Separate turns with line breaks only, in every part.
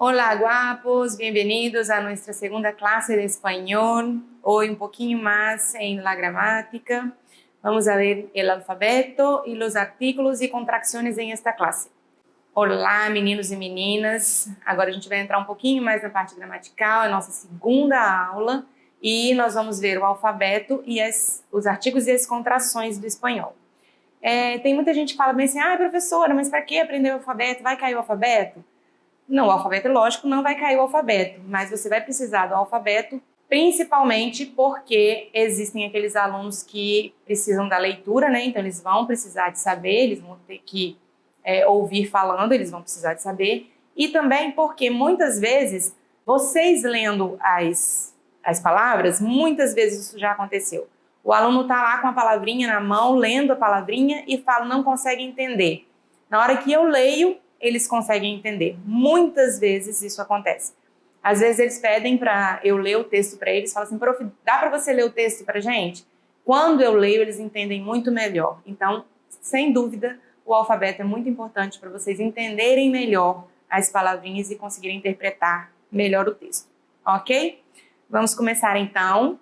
Hola guapos, bienvenidos a nuestra segunda clase de español. Hoy un poquito más en la gramática. Vamos a ver el alfabeto y los artículos y contracciones en esta clase. Olá, meninos e meninas. Agora a gente vai entrar um pouquinho mais na parte gramatical, é a nossa segunda aula, e nós vamos ver o alfabeto e os artigos e as contrações do espanhol. Tem muita gente que fala bem assim, professora, mas para que aprender o alfabeto? Vai cair o alfabeto? Não, o alfabeto, lógico, não vai cair o alfabeto, mas você vai precisar do alfabeto, principalmente porque existem aqueles alunos que precisam da leitura, né? Então eles vão precisar de saber, eles vão ter que ouvir falando, eles vão precisar de saber, e também porque muitas vezes, vocês lendo as palavras, muitas vezes isso já aconteceu. O aluno está lá com a palavrinha na mão, lendo a palavrinha e fala, não consegue entender. Na hora que eu leio, eles conseguem entender. Muitas vezes isso acontece. Às vezes eles pedem para eu ler o texto para eles, falam assim, prof, dá para você ler o texto para a gente? Quando eu leio, eles entendem muito melhor. Então, sem dúvida, o alfabeto é muito importante para vocês entenderem melhor as palavrinhas e conseguirem interpretar melhor o texto. Ok? Vamos começar então.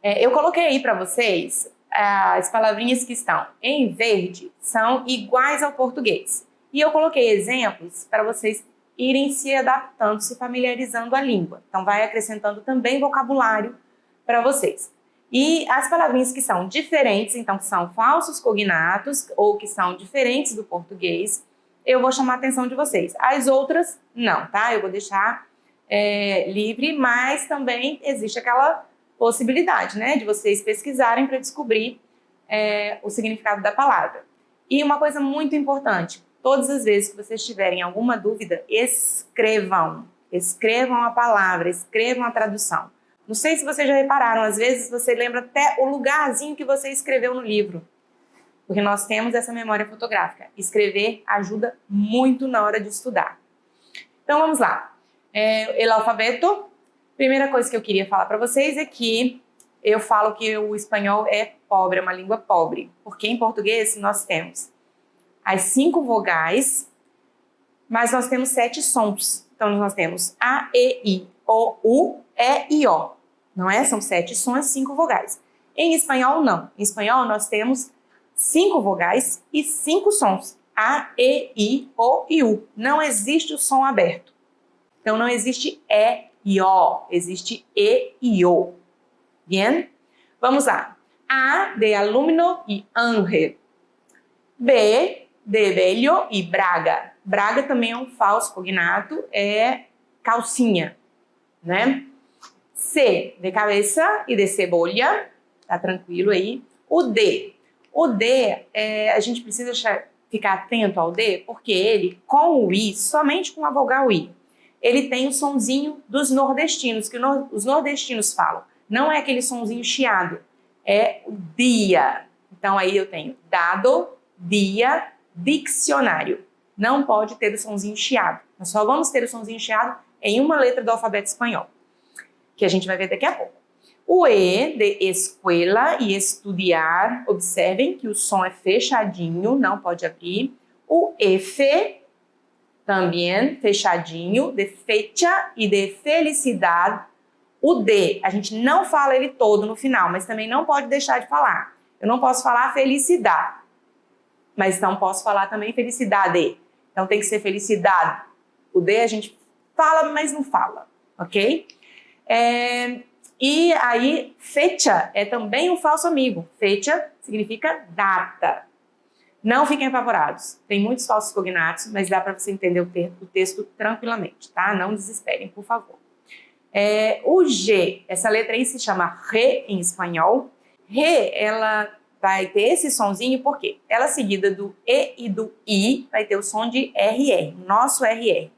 Eu coloquei aí para vocês as palavrinhas que estão em verde, são iguais ao português. E eu coloquei exemplos para vocês irem se adaptando, se familiarizando a língua. Então, vai acrescentando também vocabulário para vocês. E as palavrinhas que são diferentes, então que são falsos cognatos ou que são diferentes do português, eu vou chamar a atenção de vocês. As outras, não, tá? Eu vou deixar livre, mas também existe aquela possibilidade, né? De vocês pesquisarem para descobrir o significado da palavra. E uma coisa muito importante, todas as vezes que vocês tiverem alguma dúvida, escrevam a palavra, escrevam a tradução. Não sei se vocês já repararam, às vezes você lembra até o lugarzinho que você escreveu no livro, porque nós temos essa memória fotográfica. Escrever ajuda muito na hora de estudar. Então vamos lá. O alfabeto, primeira coisa que eu queria falar para vocês é que eu falo que o espanhol é pobre, é uma língua pobre, porque em português nós temos as 5 vogais, mas nós temos 7 sons. Então, nós temos A, E, I, O, U, E e O. Não é? São 7 sons, 5 vogais. Em espanhol, não. Em espanhol, nós temos 5 vogais e 5 sons. A, E, I, O e U. Não existe o som aberto. Então, não existe E e O. Existe E e O. Bien? Vamos lá. A, de alumno e ángel. B, de velho e braga. Braga também é um falso cognato, é calcinha, né? C, de cabeça e de cebola, tá tranquilo aí. O D, a gente precisa ficar atento ao D, porque ele, com o I, somente com a vogal I, ele tem o sonzinho dos nordestinos, que os nordestinos falam. Não é aquele sonzinho chiado, é o dia. Então aí eu tenho dado, dia, dicionário. Não pode ter o sonzinho chiado. Nós só vamos ter o sonzinho chiado em uma letra do alfabeto espanhol, que a gente vai ver daqui a pouco. O E, de escuela e estudiar. Observem que o som é fechadinho, não pode abrir. O F, também fechadinho, de fecha e de felicidade. O D, a gente não fala ele todo no final, mas também não pode deixar de falar. Eu não posso falar felicidade, mas não posso falar também felicidade. Então tem que ser felicidade. O D a gente fala, mas não fala, ok? E aí, fecha é também um falso amigo. Fecha significa data. Não fiquem apavorados. Tem muitos falsos cognatos, mas dá para você entender o texto tranquilamente, tá? Não desesperem, por favor. O G, essa letra aí se chama Re em espanhol. Re, ela vai ter esse sonzinho, porque ela seguida do E e do I vai ter o som de RR, nosso RR.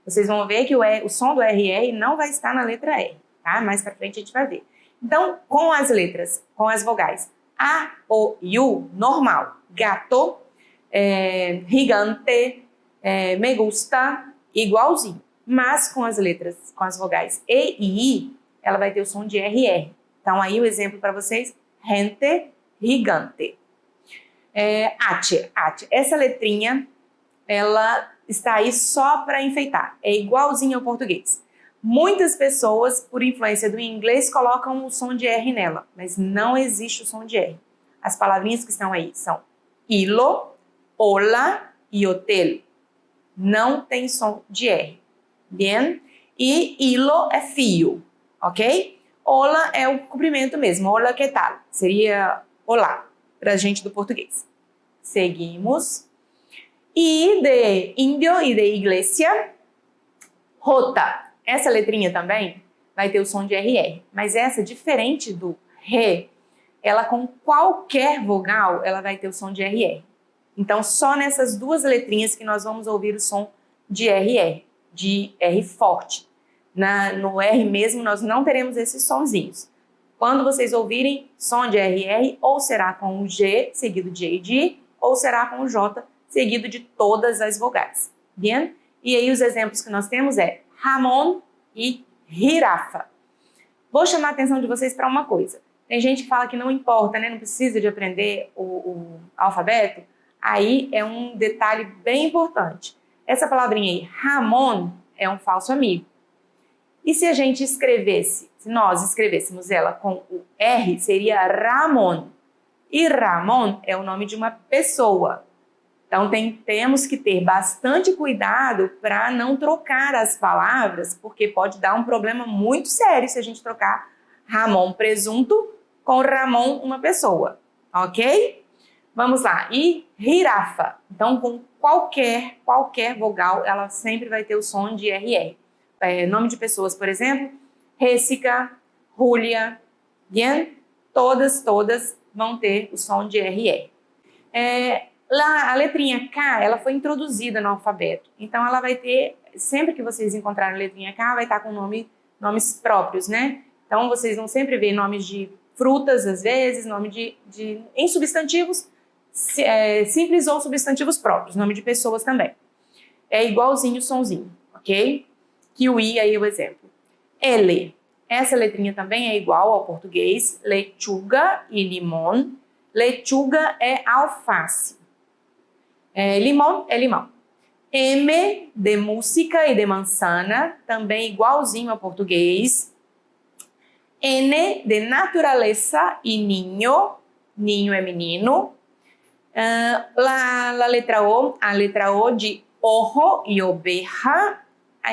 Vocês vão ver que o som do RR não vai estar na letra R, tá? Mais pra frente a gente vai ver. Então, com as letras, com as vogais A, O e U, normal. Gato, gigante, me gusta, igualzinho. Mas com as letras, com as vogais E e I, ela vai ter o som de RR. Então, aí o exemplo para vocês, gente, gigante. Ate. Essa letrinha, ela está aí só para enfeitar, é igualzinho ao português. Muitas pessoas, por influência do inglês, colocam o som de R nela, mas não existe o som de R. As palavrinhas que estão aí são hilo, hola e hotel. Não tem som de R. Bien? E hilo é fio, ok? Hola é o cumprimento mesmo. Hola, que tal? Seria olá, para a gente do português. Seguimos. I de índio e de iglesia. Rota. Essa letrinha também vai ter o som de RR, mas essa, diferente do re, ela com qualquer vogal, ela vai ter o som de RR. Então, só nessas duas letrinhas que nós vamos ouvir o som de RR, de R forte. No R mesmo, nós não teremos esses sonzinhos. Quando vocês ouvirem som de RR, ou será com o G seguido de E de I, ou será com o J seguido de todas as vogais. Bien? E aí os exemplos que nós temos é Ramon e Girafa. Vou chamar a atenção de vocês para uma coisa. Tem gente que fala que não importa, né? Não precisa de aprender o alfabeto. Aí é um detalhe bem importante. Essa palavrinha aí, Ramon, é um falso amigo. E se a gente escrevesse, se nós escrevêssemos ela com o R, seria Ramon. E Ramon é o nome de uma pessoa. Então, temos que ter bastante cuidado para não trocar as palavras, porque pode dar um problema muito sério se a gente trocar Ramon presunto com Ramon uma pessoa, ok? Vamos lá. E girafa. Então, com qualquer vogal, ela sempre vai ter o som de RR. Nome de pessoas, por exemplo, Jéssica, Julia, bien? Todas vão ter o som de RR. Lá, a letrinha K, ela foi introduzida no alfabeto. Então, ela vai ter, sempre que vocês encontrarem a letrinha K, vai estar com nomes próprios, né? Então, vocês vão sempre ver nomes de frutas, às vezes, nome em substantivos simples ou substantivos próprios, nome de pessoas também. É igualzinho o sonzinho, ok? Kiwi, aí o exemplo. L, essa letrinha também é igual ao português, lechuga e limão. Lechuga é alface. Limão é limão. M de música e de manzana, também igualzinho ao português. N de natureza e niño, niño é menino. A letra O de ojo e oveja.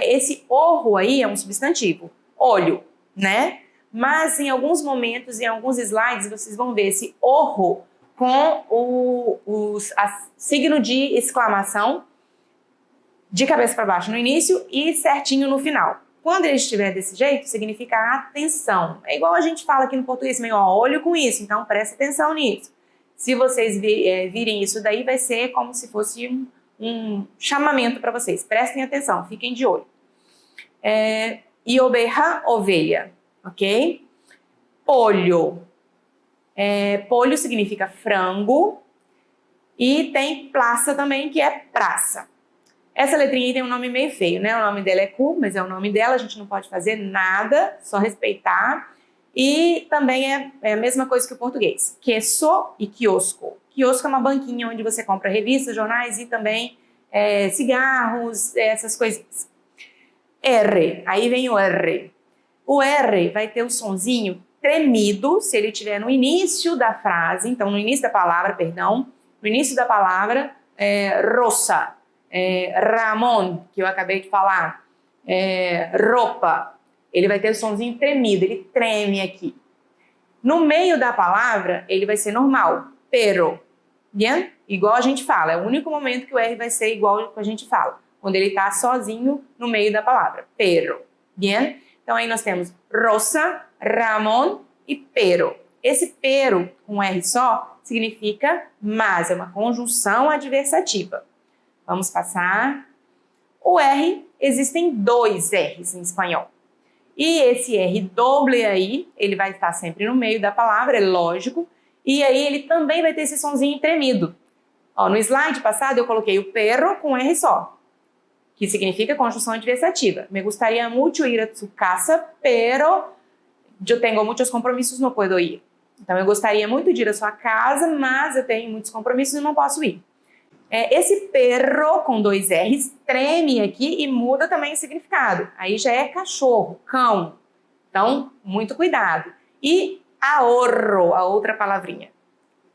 Esse ojo aí é um substantivo, olho, né? Mas em alguns momentos, em alguns slides, vocês vão ver esse ojo com o signo de exclamação de cabeça para baixo no início e certinho no final. Quando ele estiver desse jeito, significa atenção. É igual a gente fala aqui no português, meio olho com isso, então presta atenção nisso. Se vocês virem isso daí, vai ser como se fosse um chamamento para vocês. Prestem atenção, fiquem de olho. E oveja, ovelha, ok? Polho. Polho significa frango. E tem praça também, que é praça. Essa letrinha aí tem um nome meio feio, né? O nome dela é Cu, mas é o nome dela, a gente não pode fazer nada, só respeitar. E também é a mesma coisa que o português. Queso e quiosco. Quiosco é uma banquinha onde você compra revistas, jornais e também cigarros, essas coisinhas. R, aí vem o R. O R vai ter o sonzinho tremido se ele estiver no início da frase, então no início da palavra, no início da palavra, rosa, Ramon, que eu acabei de falar, roupa, ele vai ter o sonzinho tremido, ele treme aqui. No meio da palavra, ele vai ser normal, pero, bien? Igual a gente fala, é o único momento que o R vai ser igual que a gente fala, quando ele está sozinho no meio da palavra, pero, bien? Então aí nós temos Rosa, Ramon e pero. Esse pero com R só significa mas, é uma conjunção adversativa. Vamos passar. O R, existem dois R's em espanhol. E esse R doble aí, ele vai estar sempre no meio da palavra, é lógico. E aí ele também vai ter esse sonzinho tremido. No slide passado eu coloquei o perro com R só, que significa conjunção adversativa. Me gustaría mucho ir a su casa, pero yo tengo muchos compromisos, no puedo ir. Então eu gostaria muito de ir à sua casa, mas eu tenho muitos compromissos e não posso ir. Esse perro, com 2 R's, treme aqui e muda também o significado. Aí já é cachorro, cão. Então, muito cuidado. E ahorro, a outra palavrinha.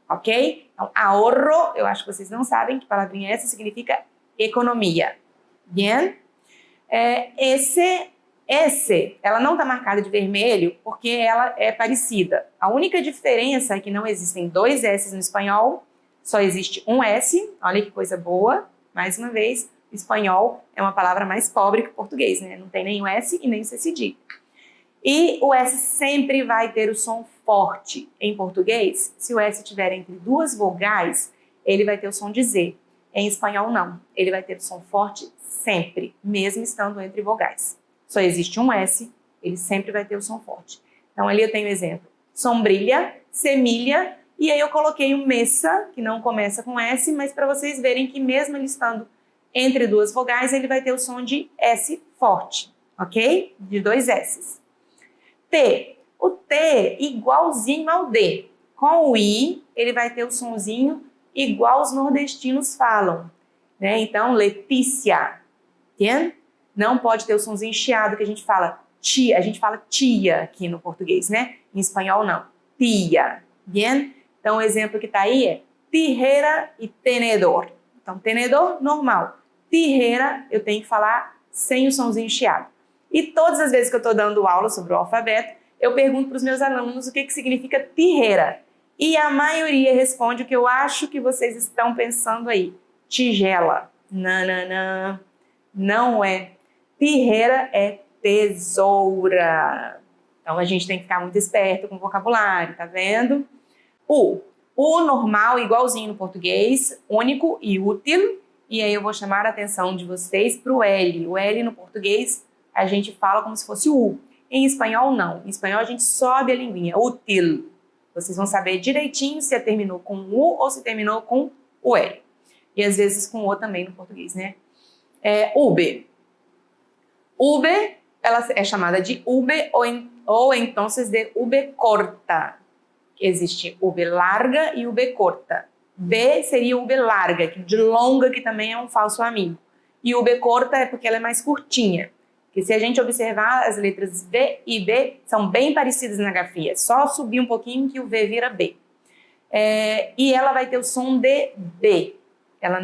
Ok? Então, ahorro, eu acho que vocês não sabem que palavrinha é essa, significa economia. Bien? Esse, ela não está marcada de vermelho porque ela é parecida. A única diferença é que não existem 2 S no espanhol, só existe um S. Olha que coisa boa. Mais uma vez, o espanhol é uma palavra mais pobre que o português, né? Não tem nem o S e nem o C cedilha. E o S sempre vai ter o som forte. Em português, se o S estiver entre 2 vogais, ele vai ter o som de Z. Em espanhol, não. Ele vai ter o som forte sempre, mesmo estando entre vogais. Só existe um S, ele sempre vai ter o som forte. Então, ali eu tenho exemplo. Sombrilha, semilha, e aí eu coloquei o mesa, que não começa com S, mas para vocês verem que mesmo ele estando entre 2 vogais, ele vai ter o som de S forte, ok? De 2 S's. T. O T igualzinho ao D. Com o I, ele vai ter o sonzinho igual os nordestinos falam, né? Então, Letícia, entende? Não pode ter o sonzinho chiado que a gente fala tia, aqui no português, né? Em espanhol, não. Tia, bien? Então, o exemplo que está aí é tijeira e tenedor. Então, tenedor, normal. Tijeira, eu tenho que falar sem o sonzinho chiado. E todas as vezes que eu estou dando aula sobre o alfabeto, eu pergunto para os meus alunos o que significa tijeira. E a maioria responde o que eu acho que vocês estão pensando aí. Tigela. Nananã. Não é. Tijeira é tesoura. Então, a gente tem que ficar muito esperto com o vocabulário, tá vendo? O normal, igualzinho no português, único e útil. E aí eu vou chamar a atenção de vocês para o L. O L no português a gente fala como se fosse o U. Em espanhol, não. Em espanhol, a gente sobe a linguinha. Útil. Vocês vão saber direitinho se terminou com U ou se terminou com o L. E às vezes com O também no português, né? Ube. Ube, ela é chamada de ube ou então de ube corta. Existe ube larga e ube corta. B seria ube larga, de longa, que também é um falso amigo. E ube corta é porque ela é mais curtinha. Porque se a gente observar, as letras V e B são bem parecidas na grafia. É só subir um pouquinho que o V vira B. E ela vai ter o som de B. Ela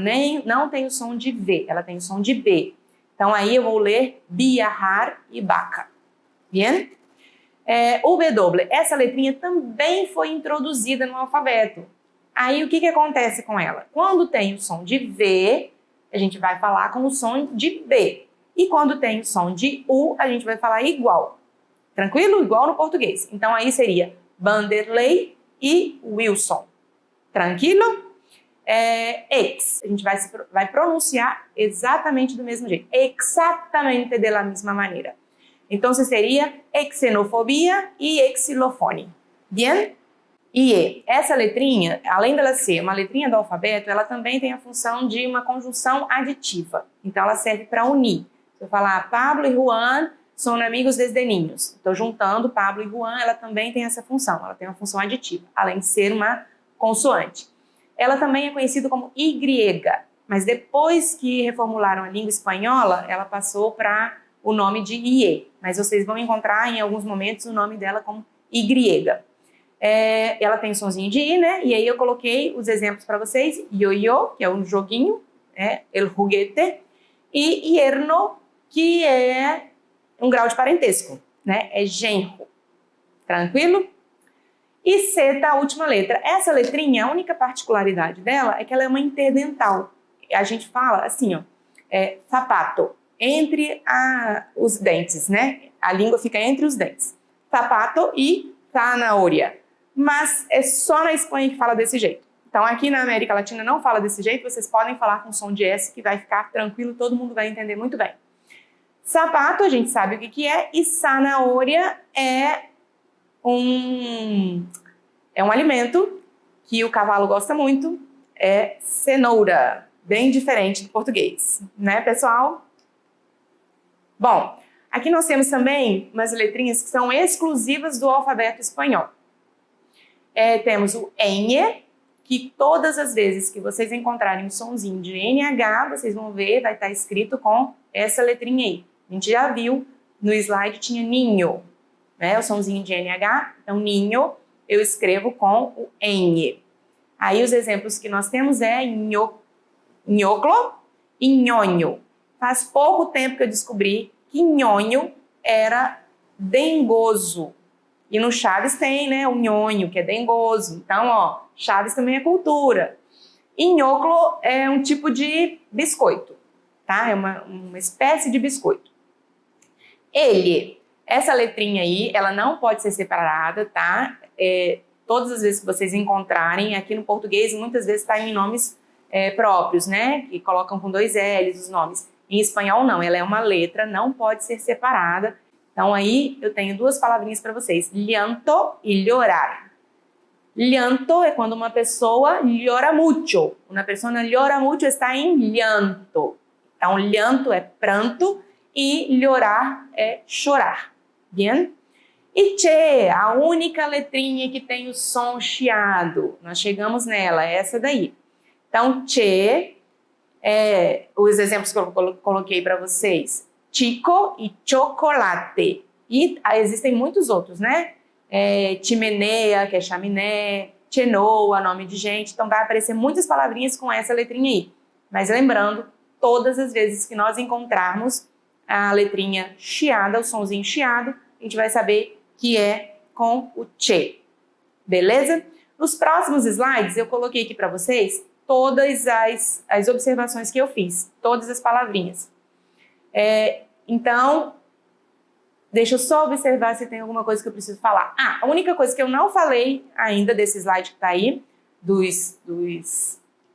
não tem o som de V, ela tem o som de B. Então, aí eu vou ler viajar e vaca. Bien? O W, essa letrinha também foi introduzida no alfabeto. Aí, o que acontece com ela? Quando tem o som de V, a gente vai falar com o som de B. E quando tem o som de U, a gente vai falar igual. Tranquilo? Igual no português. Então, aí seria Vanderlei e Wilson. Tranquilo? Ex. A gente vai pronunciar exatamente do mesmo jeito. Exatamente da mesma maneira. Então, seria xenofobia e xilofone. Bien? E essa letrinha, além dela ser uma letrinha do alfabeto, ela também tem a função de uma conjunção aditiva. Então, ela serve para unir. Se eu falar Pablo e Juan são amigos desde niños. Estou juntando Pablo e Juan, ela também tem essa função. Ela tem uma função aditiva, além de ser uma consoante. Ela também é conhecida como Y, mas depois que reformularam a língua espanhola, ela passou para o nome de IE. Mas vocês vão encontrar em alguns momentos o nome dela como Y. Ela tem sonzinho de I, né? E aí eu coloquei os exemplos para vocês. Yo-yo, que é um joguinho, el juguete. E yerno, que é um grau de parentesco, né? É genro. Tranquilo? E C da última letra. Essa letrinha, a única particularidade dela é que ela é uma interdental. A gente fala assim, ó, sapato, entre os dentes, né? A língua fica entre os dentes. Sapato e zanahoria. Mas é só na Espanha que fala desse jeito. Então, aqui na América Latina não fala desse jeito, vocês podem falar com som de S, que vai ficar tranquilo, todo mundo vai entender muito bem. Sapato, a gente sabe o que é, e zanahoria é um alimento que o cavalo gosta muito, é cenoura, bem diferente do português, né, pessoal? Bom, aqui nós temos também umas letrinhas que são exclusivas do alfabeto espanhol. Temos o ñ, que todas as vezes que vocês encontrarem um sonzinho de NH, vocês vão ver, vai estar escrito com essa letrinha aí. A gente já viu, no slide tinha ninho, né? O sonzinho de NH, então ninho eu escrevo com o N. Aí os exemplos que nós temos é nhoclo e nhonho. Faz pouco tempo que eu descobri que nhonho era dengoso. E no Chaves tem, né, o nhonho, que é dengoso. Então, ó, Chaves também é cultura. E nhoclo é um tipo de biscoito, tá? É uma espécie de biscoito. Ele, essa letrinha aí, ela não pode ser separada, tá? Todas as vezes que vocês encontrarem, aqui no português, muitas vezes está em nomes próprios, né? Que colocam com 2 L's os nomes. Em espanhol, não. Ela é uma letra, não pode ser separada. Então, aí eu tenho 2 palavrinhas para vocês. Llanto e llorar. Llanto é quando uma pessoa llora mucho. Uma pessoa llora mucho está em llanto. Então, llanto é pranto e llorar é chorar. Bien? E che, a única letrinha que tem o som chiado. Nós chegamos nela, é essa daí. Então, che, os exemplos que eu coloquei para vocês. Chico e chocolate. E existem muitos outros, né? Chimenea, que é chaminé, chenoa, nome de gente. Então vai aparecer muitas palavrinhas com essa letrinha aí. Mas lembrando, todas as vezes que nós encontrarmos a letrinha chiada, o sonzinho chiado, a gente vai saber que é com o che. Beleza? Nos próximos slides eu coloquei aqui para vocês todas as observações que eu fiz, todas as palavrinhas. Então, deixa eu só observar se tem alguma coisa que eu preciso falar. A única coisa que eu não falei ainda desse slide que está aí,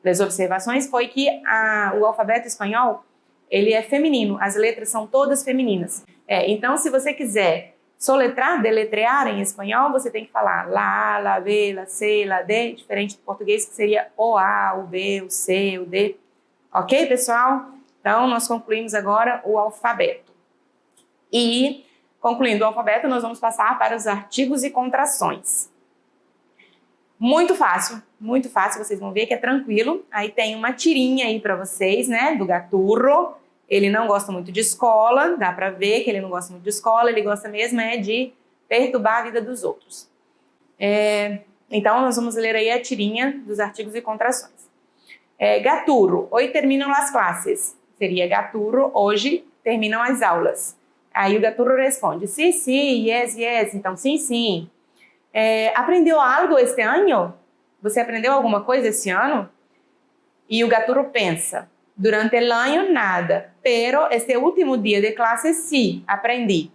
das observações, foi que o alfabeto espanhol, ele é feminino, as letras são todas femininas. Então, se você quiser soletrar, deletrear em espanhol, você tem que falar la A, la B, la C, la D, diferente do português, que seria o A, o B, o C, o D. Ok, pessoal? Então, nós concluímos agora o alfabeto. E, concluindo o alfabeto, nós vamos passar para os artigos e contrações. Muito fácil, vocês vão ver que é tranquilo. Aí tem uma tirinha aí para vocês, né, do gaturro. Ele não gosta muito de escola, dá para ver que ele não gosta muito de escola, ele gosta mesmo de perturbar a vida dos outros. Então, nós vamos ler aí a tirinha dos artigos e contrações. Gaturro, hoje terminam as classes. Seria gaturro, hoje terminam as aulas. Aí o gaturro responde, sim, sim, yes, yes, então sim, sim. Aprendeu algo este ano? Você aprendeu alguma coisa esse ano? E o gaturro pensa, durante o ano nada, pero este último dia de classe sim, aprendi.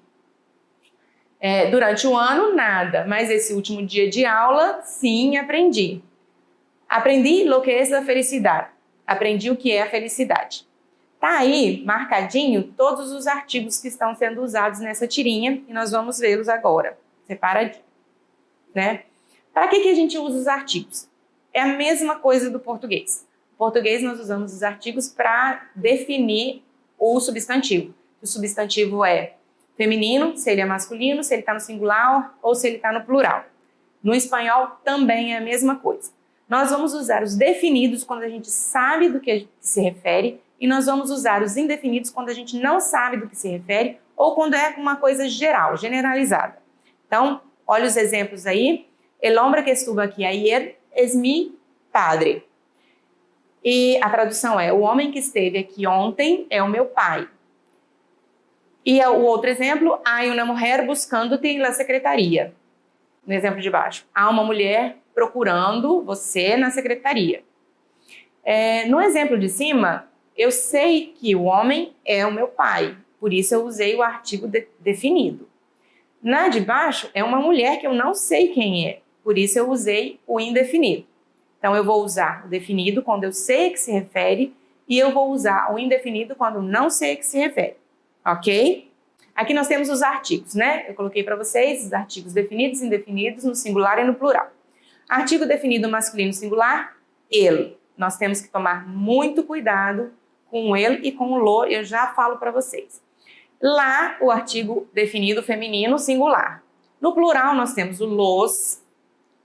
Durante o ano nada, mas esse último dia de aula sim, aprendi. Aprendi lo que é a felicidade. Aprendi o que é a felicidade. Tá aí marcadinho todos os artigos que estão sendo usados nessa tirinha e nós vamos vê-los agora, separadinho, né? Para que a gente usa os artigos? É a mesma coisa do português. No português nós usamos os artigos para definir o substantivo. O substantivo é feminino, se ele é masculino, se ele está no singular ou se ele está no plural. No espanhol também é a mesma coisa. Nós vamos usar os definidos quando a gente sabe do que se refere e nós vamos usar os indefinidos quando a gente não sabe do que se refere ou quando é uma coisa geral, generalizada. Então, olha os exemplos aí. El hombre que estuvo aqui ayer es mi padre. E a tradução é, o homem que esteve aqui ontem é o meu pai. E o outro exemplo, há uma mulher buscando-te na secretaria. No exemplo de baixo, há uma mulher procurando você na secretaria. No exemplo de cima, eu sei que o homem é o meu pai, por isso eu usei o artigo definido. Na de baixo, é uma mulher que eu não sei quem é, por isso eu usei o indefinido. Então, eu vou usar o definido quando eu sei a que se refere e eu vou usar o indefinido quando não sei a que se refere, ok? Aqui nós temos os artigos, né? Eu coloquei para vocês os artigos definidos e indefinidos no singular e no plural. Artigo definido masculino singular, ele. Nós temos que tomar muito cuidado com o ele e com o lo, eu já falo para vocês. Lá, o artigo definido feminino singular. No plural, nós temos o los,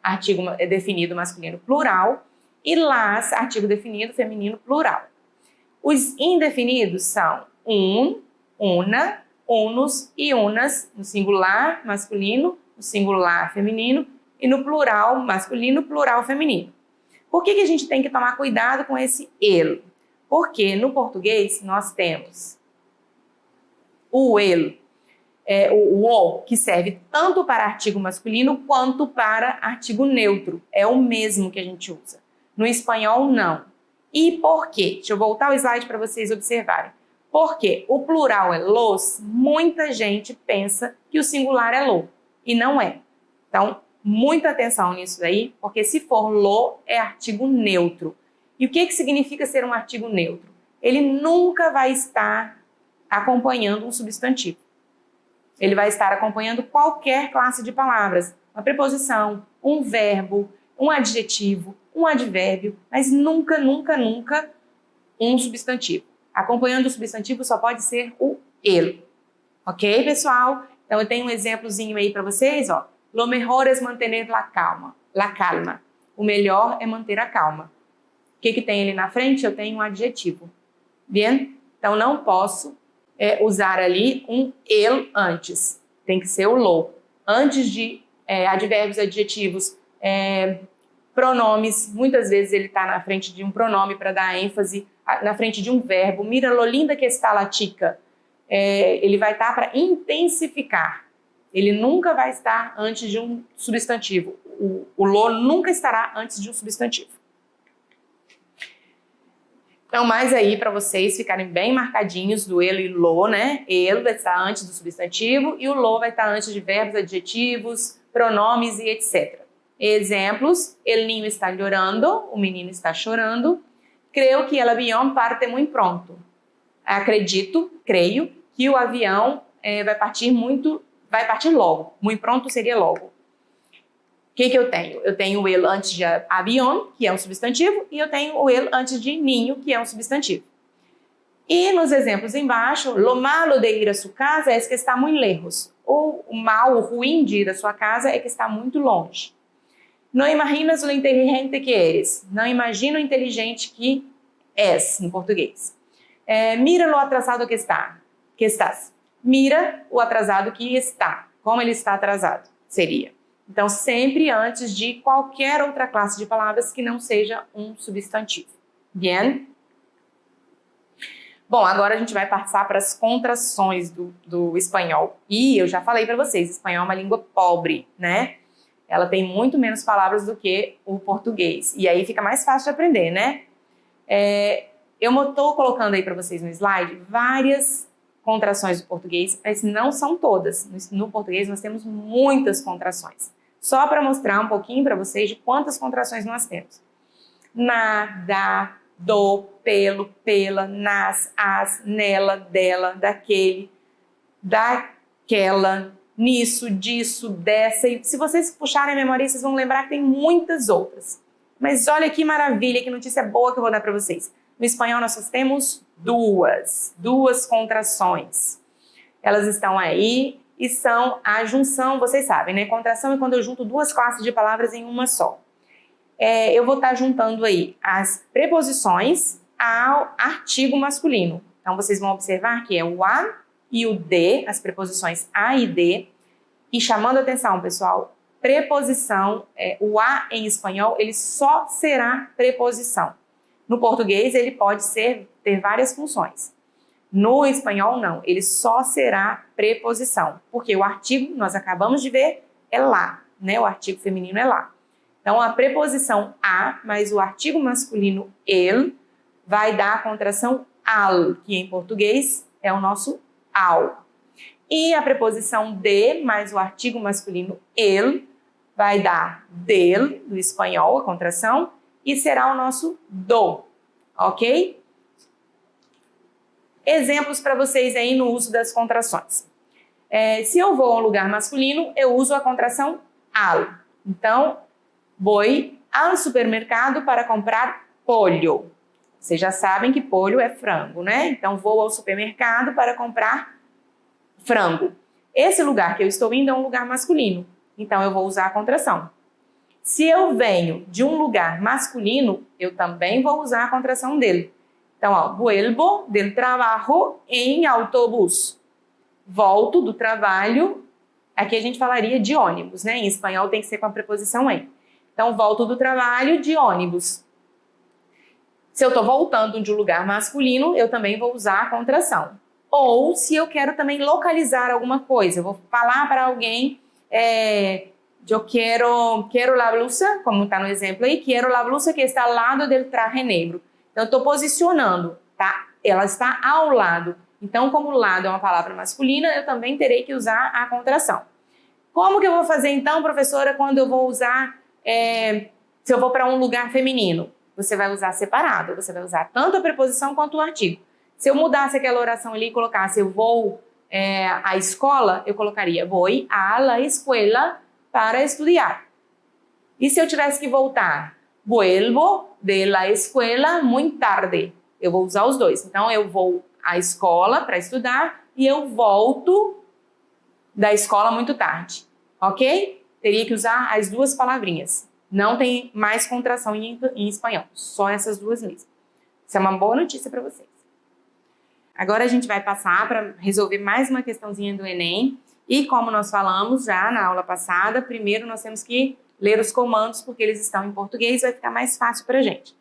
artigo definido masculino plural, E las, artigo definido, feminino, plural. Os indefinidos são una, unus e unas, no singular masculino, no singular feminino e no plural masculino, plural feminino. Por que a gente tem que tomar cuidado com esse ele? Porque no português nós temos o ele, o, que serve tanto para artigo masculino quanto para artigo neutro. É o mesmo que a gente usa. No espanhol, não. E por quê? Deixa eu voltar o slide para vocês observarem. Porque o plural é los, muita gente pensa que o singular é lo, e não é. Então, muita atenção nisso daí, porque se for lo, é artigo neutro. E o que significa ser um artigo neutro? Ele nunca vai estar acompanhando um substantivo. Ele vai estar acompanhando qualquer classe de palavras, uma preposição, um verbo, um adjetivo, um advérbio, mas nunca, nunca, nunca um substantivo. Acompanhando o substantivo só pode ser o ele. Ok, pessoal? Então eu tenho um exemplozinho aí para vocês, ó. Lo mejor es mantener la calma. La calma. O melhor é manter a calma. O que tem ali na frente? Eu tenho um adjetivo. Bien? Então não posso usar ali um ele antes. Tem que ser o lo. Antes de advérbios, adjetivos, pronomes, muitas vezes ele está na frente de um pronome para dar ênfase, na frente de um verbo. Mira lo linda que está la chica. Ele vai estar para intensificar. Ele nunca vai estar antes de um substantivo. O lo nunca estará antes de um substantivo. Então, mais aí para vocês ficarem bem marcadinhos do ele e lo, né? Ele vai estar antes do substantivo e o lo vai estar antes de verbos, adjetivos, pronomes e etc. Exemplos: el niño está llorando, o menino está chorando. Creo que el avión parte muy pronto. Acredito, creio, que o avião vai partir logo. Muito pronto seria logo. O que eu tenho? Eu tenho o ele antes de avião, que é um substantivo, e eu tenho o ele antes de ninho, que é um substantivo. E nos exemplos embaixo, lo malo de ir a sua casa é que está muito lejos. O mal, o ruim de ir à sua casa é que está muito longe. Não imaginas o inteligente que eres. Não imagina o inteligente que és, em português. Mira lo atrasado que estás. Mira o atrasado que está. Como ele está atrasado, seria. Então, sempre antes de qualquer outra classe de palavras que não seja um substantivo. Bien? Bom, agora a gente vai passar para as contrações do espanhol. E eu já falei para vocês, espanhol é uma língua pobre, né? Ela tem muito menos palavras do que o português. E aí fica mais fácil de aprender, né? Eu estou colocando aí para vocês no slide várias contrações do português, mas não são todas. No português nós temos muitas contrações. Só para mostrar um pouquinho para vocês de quantas contrações nós temos. Na, da, do, pelo, pela, nas, as, nela, dela, daquele, daquela, nisso, disso, dessa. E se vocês puxarem a memória, vocês vão lembrar que tem muitas outras. Mas olha que maravilha, que notícia boa que eu vou dar para vocês. No espanhol nós só temos duas contrações. Elas estão aí e são a junção, vocês sabem, né? Contração é quando eu junto duas classes de palavras em uma só. Eu vou estar juntando aí as preposições ao artigo masculino. Então vocês vão observar que é o a e o de, as preposições a e de. E chamando a atenção, pessoal, preposição, o a em espanhol, ele só será preposição. No português, ele pode ter várias funções. No espanhol, não. Ele só será preposição. Porque o artigo, nós acabamos de ver, é lá. Né? O artigo feminino é lá. Então, a preposição a, mais o artigo masculino ele, vai dar a contração al, que em português é o nosso ao. E a preposição de, mais o artigo masculino ele, vai dar del, do espanhol, a contração, e será o nosso do, ok? Exemplos para vocês aí no uso das contrações. Se eu vou a um lugar masculino, eu uso a contração al. Então, vou ao supermercado para comprar pollo. Vocês já sabem que pollo é frango, né? Então, vou ao supermercado para comprar frango. Esse lugar que eu estou indo é um lugar masculino. Então, eu vou usar a contração. Se eu venho de um lugar masculino, eu também vou usar a contração dele. Então, ó, vuelvo del trabajo en autobús. Volto do trabalho, aqui a gente falaria de ônibus, né? Em espanhol tem que ser com a preposição en. Então, volto do trabalho de ônibus. Se eu estou voltando de um lugar masculino, eu também vou usar a contração. Ou se eu quero também localizar alguma coisa, eu vou falar para alguém... eu quero la blusa, como está no exemplo aí, quero la blusa que está ao lado del traje negro. Então, eu estou posicionando, tá? Ela está ao lado. Então, como lado é uma palavra masculina, eu também terei que usar a contração. Como que eu vou fazer, então, professora, quando eu vou usar, se eu vou para um lugar feminino? Você vai usar separado, você vai usar tanto a preposição quanto o artigo. Se eu mudasse aquela oração ali e colocasse eu vou à escola, eu colocaria voy a la escuela para estudar. E se eu tivesse que voltar? Vuelvo de la escuela muy tarde. Eu vou usar os dois. Então, eu vou à escola para estudar e eu volto da escola muito tarde. Ok? Teria que usar as duas palavrinhas. Não tem mais contração em espanhol. Só essas duas mesmo. Isso é uma boa notícia para vocês. Agora a gente vai passar para resolver mais uma questãozinha do Enem. E como nós falamos já na aula passada, primeiro nós temos que ler os comandos, porque eles estão em português, vai ficar mais fácil para a gente.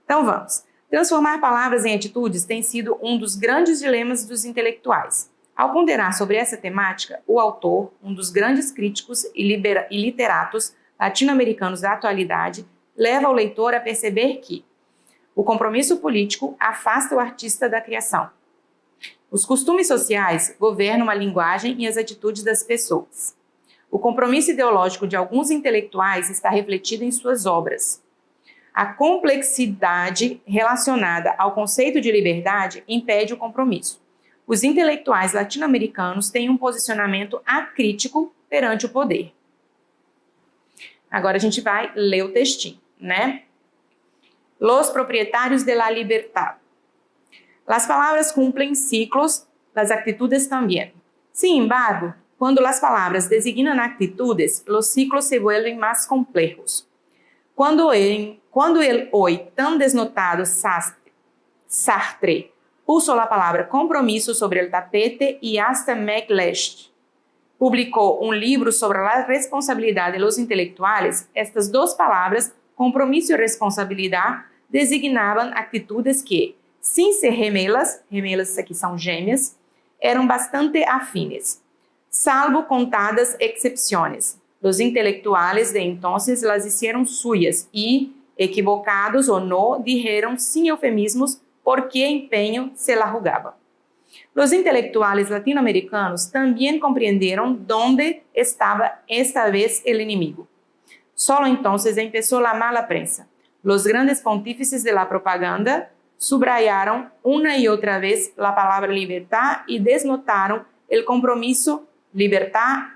Então vamos. Transformar palavras em atitudes tem sido um dos grandes dilemas dos intelectuais. Ao ponderar sobre essa temática, o autor, um dos grandes críticos e literatos latino-americanos da atualidade, leva o leitor a perceber que o compromisso político afasta o artista da criação. Os costumes sociais governam a linguagem e as atitudes das pessoas. O compromisso ideológico de alguns intelectuais está refletido em suas obras. A complexidade relacionada ao conceito de liberdade impede o compromisso. Os intelectuais latino-americanos têm um posicionamento acrítico perante o poder. Agora a gente vai ler o textinho, né? Los proprietários de la libertad. Las palabras cumplen ciclos, las actitudes también. Sin embargo, cuando las palabras designan actitudes, los ciclos se vuelven más complejos. Cuando el hoy tan desnotado Sartre puso la palabra compromiso sobre el tapete y hasta McLeish publicó un libro sobre la responsabilidad de los intelectuales, estas dos palabras, compromiso y responsabilidad, designaban actitudes que, sin ser gemelas aqui são gêmeas, eram bastante afines, salvo contadas excepciones. Los intelectuales de entonces las hicieron suyas y, equivocados o no, dijeron sin eufemismos por qué empeño se la jugaba. Los intelectuales latinoamericanos también comprendieron dónde estaba esta vez el enemigo. Solo entonces empezó la mala prensa. Los grandes pontífices de la propaganda subrayaron una y otra vez la palabra libertad y desnotaron el compromiso. Libertad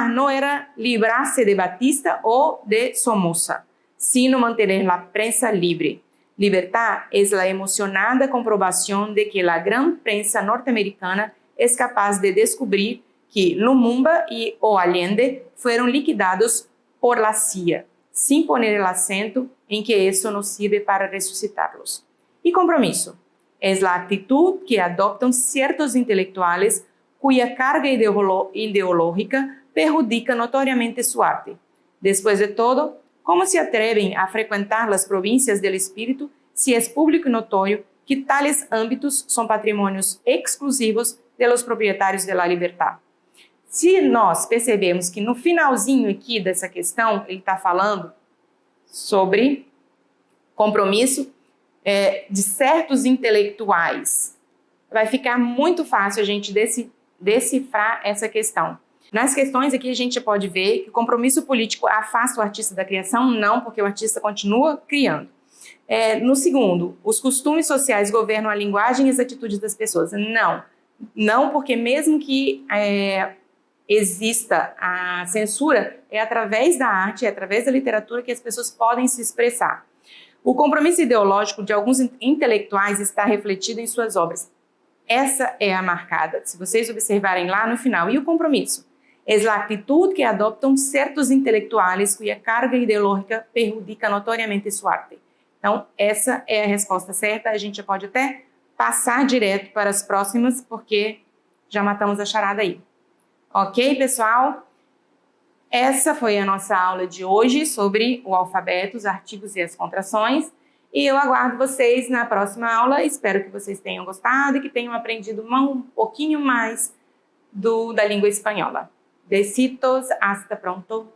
no era librarse de Batista o de Somoza, sino mantener la prensa libre. Libertad es la emocionada comprobación de que la gran prensa norteamericana es capaz de descubrir que Lumumba y o Allende fueron liquidados por la CIA, sin poner el acento en que eso no sirve para resucitarlos. Y compromiso es la actitud que adoptan ciertos intelectuales cuya carga ideológica perjudica notoriamente su arte. Después de todo, ¿cómo se atreven a frecuentar las provincias del espíritu si es público y notorio que tales ámbitos son patrimonios exclusivos de los proprietários de la libertad? Se nós percebemos que no finalzinho aqui dessa questão, ele está falando sobre compromisso de certos intelectuais, vai ficar muito fácil a gente decifrar essa questão. Nas questões aqui a gente pode ver que o compromisso político afasta o artista da criação, não, porque o artista continua criando. No segundo, os costumes sociais governam a linguagem e as atitudes das pessoas. Não, porque mesmo que exista a censura, é através da arte, é através da literatura que as pessoas podem se expressar. O compromisso ideológico de alguns intelectuais está refletido em suas obras. Essa é a marcada, se vocês observarem lá no final. E o compromisso? É a atitude que adoptam certos intelectuais cuja carga ideológica perjudica notoriamente sua arte. Então, essa é a resposta certa. A gente pode até passar direto para as próximas, porque já matamos a charada aí. Ok, pessoal? Essa foi a nossa aula de hoje sobre o alfabeto, os artigos e as contrações. E eu aguardo vocês na próxima aula. Espero que vocês tenham gostado e que tenham aprendido um pouquinho mais da língua espanhola. Besitos, hasta pronto.